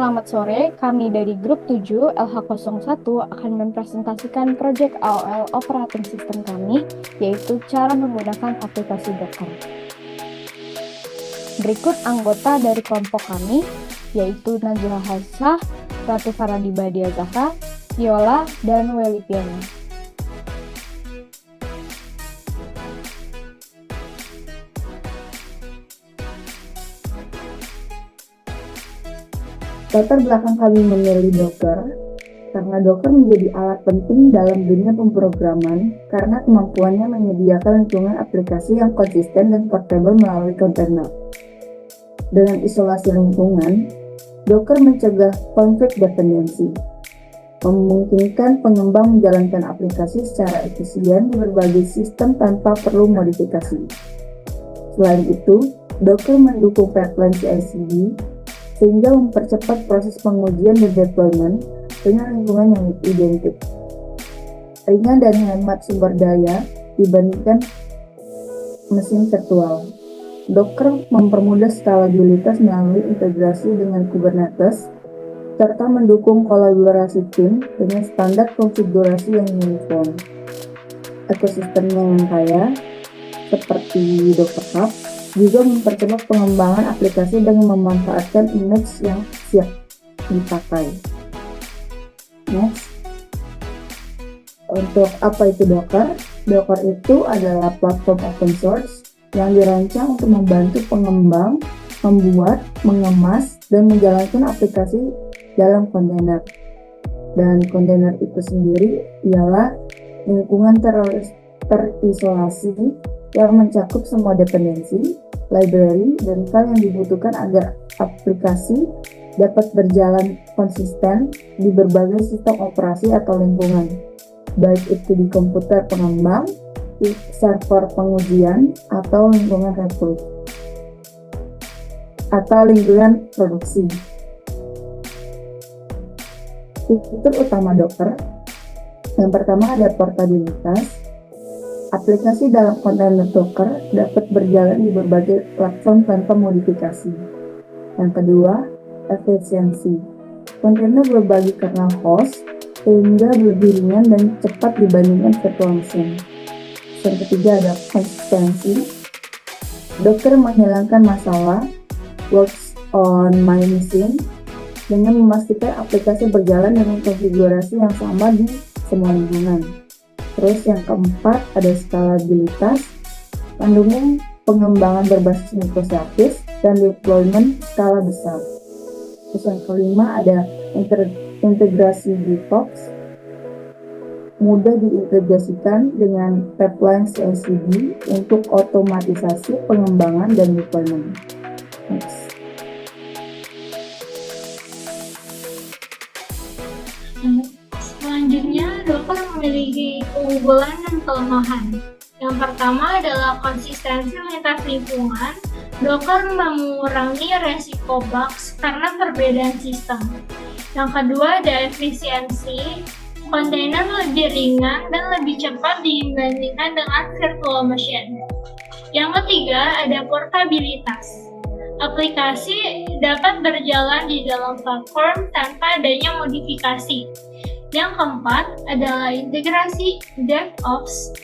Selamat sore, kami dari grup 7 LH01 akan mempresentasikan proyek AOL operating system kami, yaitu cara menggunakan aplikasi Docker. Berikut anggota dari kelompok kami, yaitu Najwa Hassah, Ratu Faradi Badia Zahra, Viola, dan Welly Piana. Latar belakang kami memilih Docker, karena Docker menjadi alat penting dalam dunia pemrograman karena kemampuannya menyediakan lingkungan aplikasi yang konsisten dan portable melalui kontainer. Dengan isolasi lingkungan, Docker mencegah konflik dependensi, memungkinkan pengembang menjalankan aplikasi secara efisien di berbagai sistem tanpa perlu modifikasi. Selain itu, Docker mendukung pipeline CI/CD sehingga mempercepat proses pengujian dan deployment dengan lingkungan yang identik. Ringan dan hemat sumber daya dibandingkan mesin virtual. Docker mempermudah skalabilitas melalui integrasi dengan Kubernetes, serta mendukung kolaborasi tim dengan standar konfigurasi yang uniform. Ekosistemnya yang kaya, seperti Docker Hub, juga mempercepat pengembangan aplikasi dengan memanfaatkan image yang siap dipakai. Next, untuk apa itu Docker? Docker itu adalah platform open source yang dirancang untuk membantu pengembang membuat, mengemas, dan menjalankan aplikasi dalam kontainer. Dan kontainer itu sendiri ialah lingkungan terisolasi yang mencakup semua dependensi, library, dan file yang dibutuhkan agar aplikasi dapat berjalan konsisten di berbagai sistem operasi atau lingkungan, baik itu di komputer pengembang, di server pengujian, atau lingkungan repo, atau lingkungan produksi. Fitur utama Docker, yang pertama ada portabilitas. Aplikasi dalam kontainer Docker dapat berjalan di berbagai platform tanpa modifikasi. Yang kedua, efisiensi. Kontainer berbagi kernel host sehingga lebih ringan dan cepat dibandingkan virtual machine. Yang ketiga ada konsistensi. Docker menghilangkan masalah works on my machine dengan memastikan aplikasi berjalan dengan konfigurasi yang sama di semua lingkungan. Terus yang keempat ada skalabilitas, mendukung pengembangan berbasis microservice dan deployment skala besar. Terus yang kelima ada integrasi DevOps, mudah diintegrasikan dengan pipeline CI/CD untuk otomatisasi pengembangan dan deployment. Next. Selanjutnya, Docker memiliki keunggulan dan kelemahan. Yang pertama adalah konsistensi lintas lingkungan. Docker mengurangi resiko bugs karena perbedaan sistem. Yang kedua ada efisiensi. Kontainer lebih ringan dan lebih cepat dibandingkan dengan virtual machine. Yang ketiga ada portabilitas. Aplikasi dapat berjalan di dalam platform tanpa adanya modifikasi. Yang keempat adalah integrasi DevOps.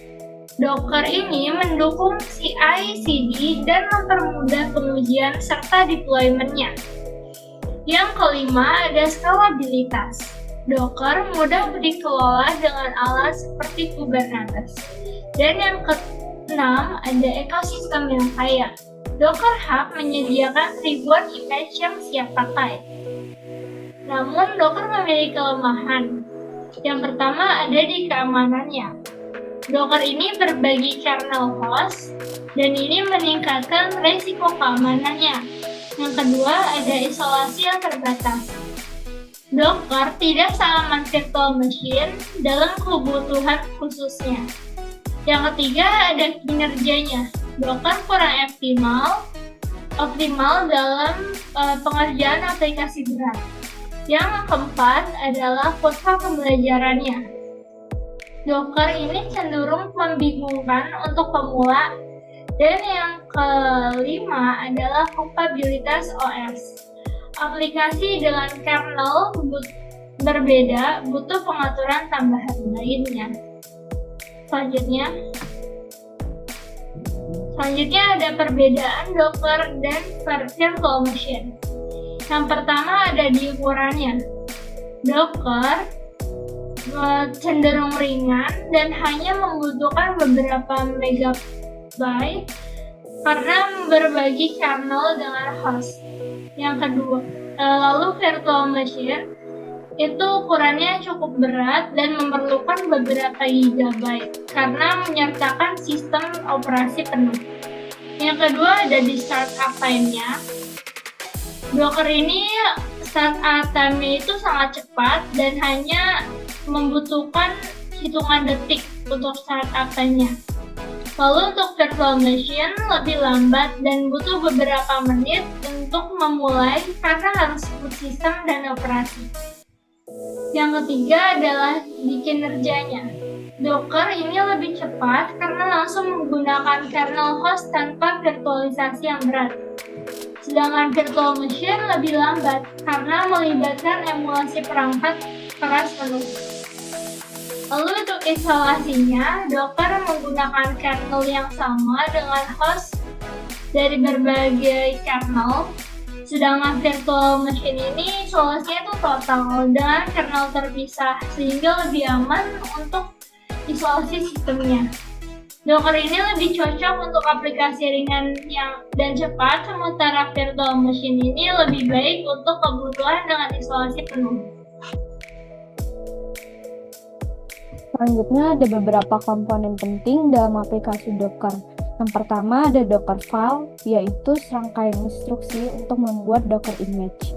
Docker ini mendukung CI/CD dan mempermudah pengujian serta deployment-nya. Yang kelima ada skalabilitas. Docker mudah dikelola dengan alat seperti Kubernetes. Dan yang keenam ada ekosistem yang kaya. Docker Hub menyediakan ribuan image yang siap pakai. Namun Docker memiliki kelemahan. Yang pertama ada di keamanannya. Docker ini berbagi kernel host dan ini meningkatkan risiko keamanannya. Yang kedua ada isolasi yang terbatas. Docker tidak sama virtual machine dalam kebutuhan khususnya. Yang ketiga ada kinerjanya. Docker kurang optimal dalam pengerjaan aplikasi berat. Yang keempat adalah kurva pembelajarannya. Docker ini cenderung membingungkan untuk pemula. Dan yang kelima adalah kompatibilitas OS. aplikasi dengan kernel berbeda butuh pengaturan tambahan lainnya. Selanjutnya ada perbedaan Docker dan virtual machine. Yang pertama ada di ukurannya. Docker cenderung ringan dan hanya membutuhkan beberapa megabyte karena berbagi kernel dengan host. Yang kedua, lalu virtual machine itu ukurannya cukup berat dan memerlukan beberapa gigabyte karena menyertakan sistem operasi penuh. Yang kedua ada di startup time-nya. Docker ini startup time-nya itu sangat cepat dan hanya membutuhkan hitungan detik untuk startup time-nya. Lalu untuk virtual machine lebih lambat dan butuh beberapa menit untuk memulai karena harus boot sistem dan operasi. Yang ketiga adalah di kinerjanya. Docker ini lebih cepat karena langsung menggunakan kernel host tanpa virtualisasi yang berat. Sedangkan virtual machine lebih lambat karena melibatkan emulasi perangkat keras penuh. Lalu untuk instalasinya, Docker menggunakan kernel yang sama dengan host dari berbagai kernel. Sedangkan virtual machine ini solusinya itu total dan kernel terpisah sehingga lebih aman untuk isolasi sistemnya. Docker ini lebih cocok untuk aplikasi ringan dan cepat, sementara virtual machine ini lebih baik untuk kebutuhan dengan isolasi penuh. Selanjutnya ada beberapa komponen penting dalam aplikasi Docker. Yang pertama ada Docker file, yaitu serangkaian instruksi untuk membuat Docker image.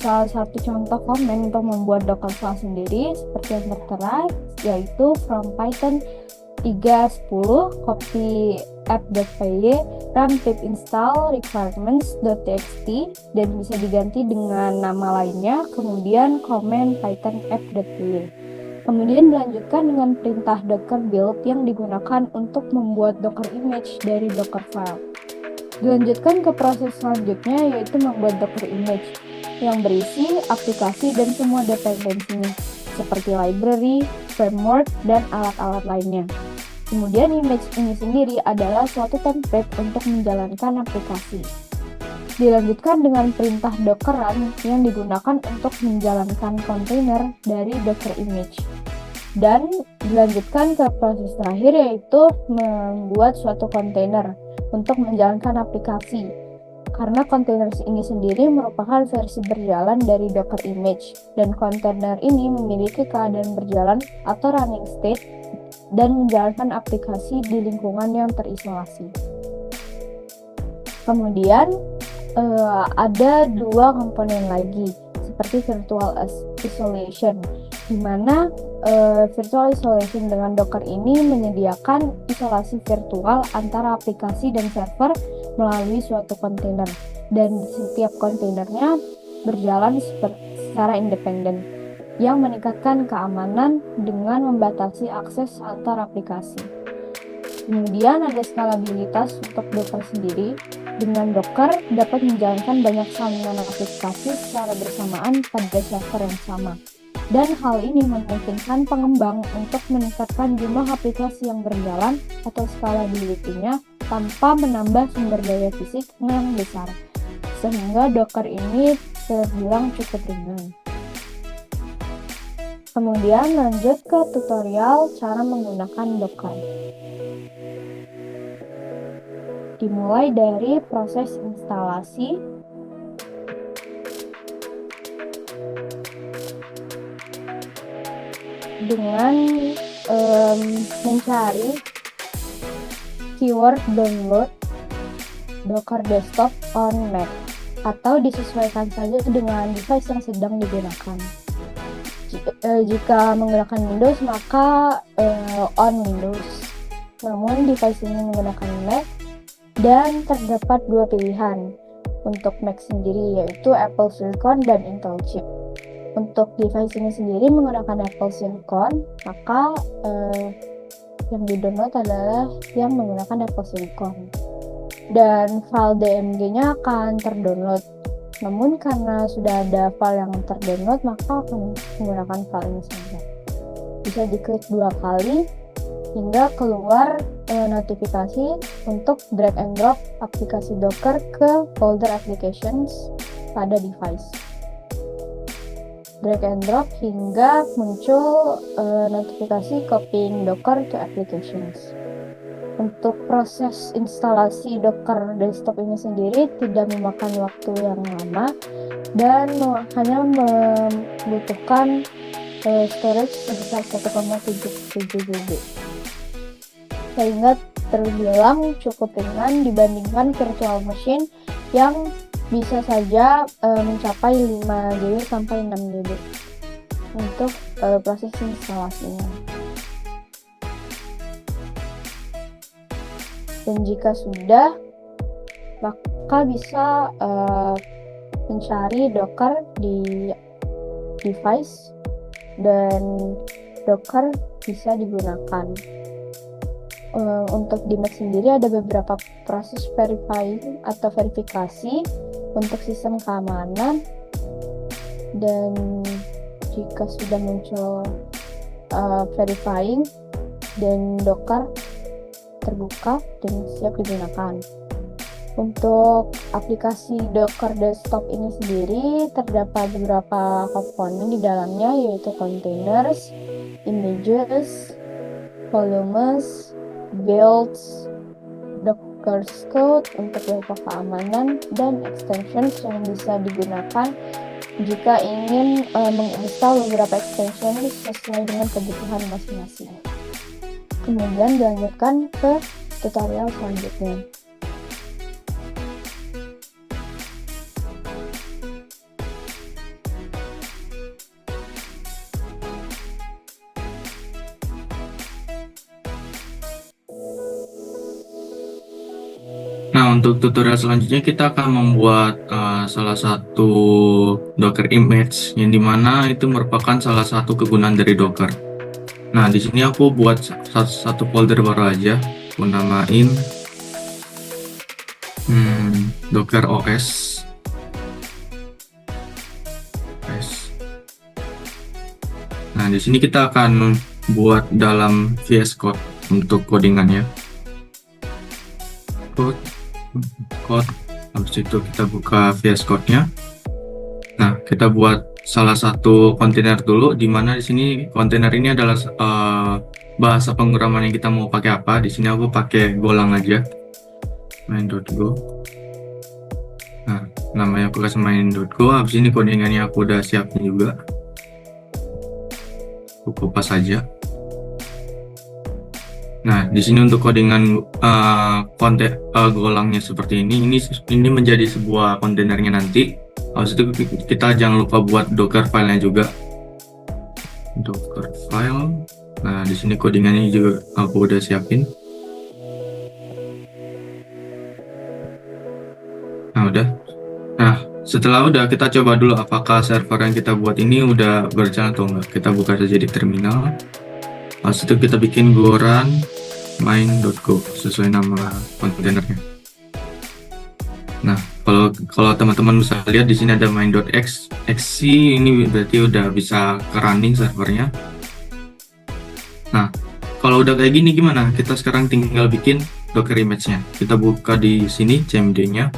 Salah satu contoh komen untuk membuat Docker file sendiri seperti yang tertera, yaitu from Python 3.10 copy app.py run pip install requirements.txt dan bisa diganti dengan nama lainnya, kemudian komen python app.py. Kemudian dilanjutkan dengan perintah docker build yang digunakan untuk membuat docker image dari docker file. Dilanjutkan ke proses selanjutnya, yaitu membuat docker image yang berisi aplikasi dan semua dependensinya seperti library, framework, dan alat-alat lainnya. Kemudian image ini sendiri adalah suatu template untuk menjalankan aplikasi. Dilanjutkan dengan perintah docker run yang digunakan untuk menjalankan kontainer dari docker image. Dan dilanjutkan ke proses terakhir, yaitu membuat suatu kontainer untuk menjalankan aplikasi. Karena kontainer ini sendiri merupakan versi berjalan dari docker image, dan kontainer ini memiliki keadaan berjalan atau running state dan menjalankan aplikasi di lingkungan yang terisolasi. Kemudian ada dua komponen lagi seperti virtual isolation, di mana virtual isolation dengan Docker ini menyediakan isolasi virtual antara aplikasi dan server melalui suatu kontainer, dan setiap kontainernya berjalan secara independen yang meningkatkan keamanan dengan membatasi akses antar aplikasi. Kemudian ada skalabilitas untuk Docker sendiri. Dengan Docker dapat menjalankan banyak salinan aplikasi secara bersamaan pada server yang sama. Dan hal ini memungkinkan pengembang untuk meningkatkan jumlah aplikasi yang berjalan atau scalability-nya tanpa menambah sumber daya fisik yang besar. Sehingga Docker ini terbilang cukup ringan. Kemudian lanjut ke tutorial cara menggunakan Docker. Dimulai dari proses instalasi, dengan mencari keyword download Docker Desktop on Mac, atau disesuaikan saja dengan device yang sedang digunakan. Jika menggunakan Windows maka on Windows, namun device ini menggunakan Mac. Dan terdapat dua pilihan untuk Mac sendiri, yaitu Apple Silicon dan Intel Chip. Untuk device ini sendiri menggunakan Apple Silicon, maka yang di-download adalah yang menggunakan Apple Silicon. Dan file DMG-nya akan terdownload Namun karena sudah ada file yang terdownload, maka akan menggunakan file ini saja. Bisa diklik 2 kali hingga keluar notifikasi untuk drag and drop aplikasi Docker ke folder applications pada device. Drag and drop hingga muncul notifikasi copying Docker to applications. Untuk proses instalasi Docker desktop ini sendiri tidak memakan waktu yang lama dan hanya membutuhkan storage sebesar 1,77 GB, sehingga terbilang cukup ringan dibandingkan virtual machine yang bisa saja mencapai 5 GB sampai 6 GB untuk proses instalasinya. Dan jika sudah, maka bisa mencari Docker di device dan Docker bisa digunakan. Untuk di Mac sendiri ada beberapa proses verifying atau verifikasi untuk sistem keamanan, dan jika sudah muncul verifying dan Docker terbuka dan siap digunakan. Untuk aplikasi Docker desktop ini sendiri terdapat beberapa komponen di dalamnya, yaitu containers, images, volumes, builds, Docker code untuk beberapa keamanan, dan extensions yang bisa digunakan jika ingin menginstal beberapa extension sesuai dengan kebutuhan masing-masing. Kemudian dilanjutkan ke tutorial selanjutnya. Nah, untuk tutorial selanjutnya kita akan membuat salah satu Docker image yang dimana itu merupakan salah satu kegunaan dari Docker. Nah, di sini aku buat satu folder baru aja, aku namain Docker OS. Nah, di sini kita akan buat dalam VS Code untuk codingannya. Code, habis itu kita buka VS Code-nya. Nah, kita buat salah satu kontainer dulu, di mana di sini kontainer ini adalah bahasa pemrograman yang kita mau pakai apa. Di sini aku pakai Golang aja, main.go. Nah, namanya aku kasih main.go. Habis ini codingannya aku udah siapin juga, aku kopas saja. Nah, di sini untuk codingan Golangnya seperti ini menjadi sebuah kontainernya nanti. Habis itu kita jangan lupa buat Docker file-nya juga. Docker file. Nah, di sini codingannya juga aku udah siapin. Nah, udah. Nah, setelah udah, kita coba dulu apakah server yang kita buat ini udah berjalan atau enggak. Kita buka saja di terminal. Habis itu kita bikin go run main.go sesuai nama kontainernya. Nah, kalau teman-teman bisa lihat di sini ada main.xc, ini berarti udah bisa ke running servernya. Nah, kalau udah kayak gini gimana? Kita sekarang tinggal bikin Docker image-nya. Kita buka di sini cmd-nya.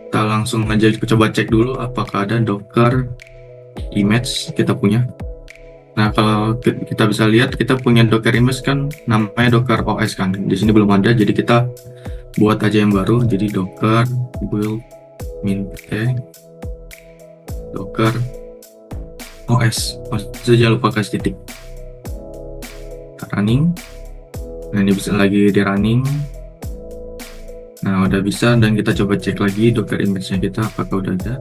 Kita langsung aja coba cek dulu apakah ada Docker image kita punya. Nah, kalau kita bisa lihat kita punya Docker image kan namanya Docker OS kan. Di sini belum ada, jadi kita buat aja yang baru. Jadi Docker build min Docker OS. Jangan lupa kasih titik. Kita running. Nah, ini bisa lagi di running. Nah, udah bisa, dan kita coba cek lagi Docker image-nya kita apakah udah ada.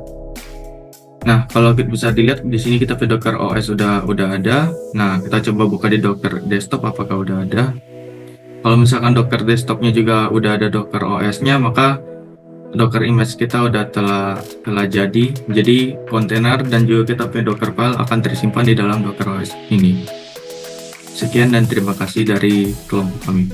Nah, kalau bisa dilihat di sini kita Docker OS udah ada. Nah, kita coba buka di Docker desktop apakah udah ada. Kalau misalkan Docker desktopnya juga udah ada Docker OS-nya, maka Docker image kita udah telah jadi. Jadi kontainer dan juga kita punya Docker file akan tersimpan di dalam Docker OS ini. Sekian dan terima kasih dari kelompok kami.